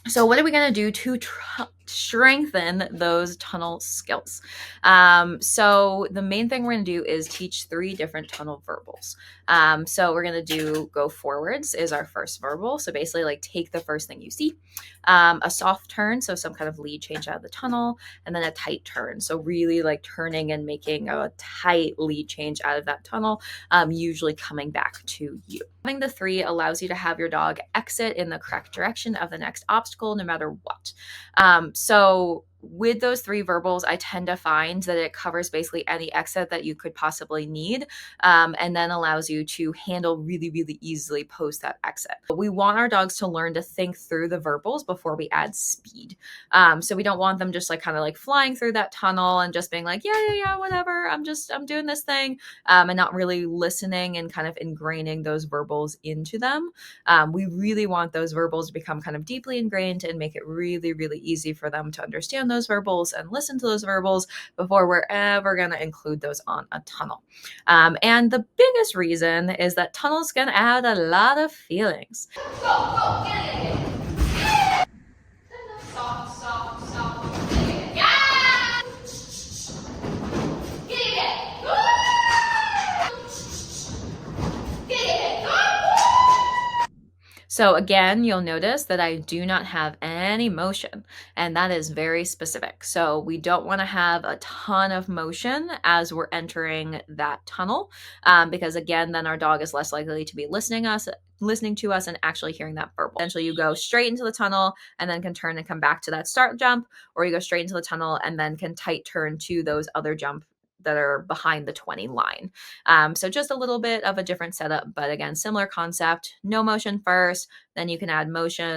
So what are we going to do to strengthen those tunnel skills? So the main thing we're going to do is teach 3 different tunnel verbals. So we're going to do go forwards is our first verbal. So basically like take the first thing you see. A soft turn, so some kind of lead change out of the tunnel, and then a tight turn. So really like turning and making a tight lead change out of that tunnel, usually coming back to you. Having the 3 allows you to have your dog exit in the correct direction of the next obstacle, no matter what. So with those 3 verbals, I tend to find that it covers basically any exit that you could possibly need, and then allows you to handle really, really easily post that exit. But we want our dogs to learn to think through the verbals before we add speed. So we don't want them just like kind of like flying through that tunnel and just being like, yeah, whatever. I'm doing this thing, and not really listening and kind of ingraining those verbals into them. We really want those verbals to become kind of deeply ingrained and make it really, really easy for them to understand those verbals and listen to those verbals before we're ever going to include those on a tunnel. And the biggest reason is that tunnels can add a lot of feelings. Go, get it. Soft, soft, soft. Yeah! Get it. Get it. So again, you'll notice that I do not have any motion, and that is very specific. So we don't want to have a ton of motion as we're entering that tunnel, because again, then our dog is less likely to be listening to us and actually hearing that verbal. Essentially, you go straight into the tunnel and then can turn and come back to that start jump, or you go straight into the tunnel and then can tight turn to those other jump that are behind the 20 line. So just a little bit of a different setup, but again, similar concept. No motion first, then you can add motion.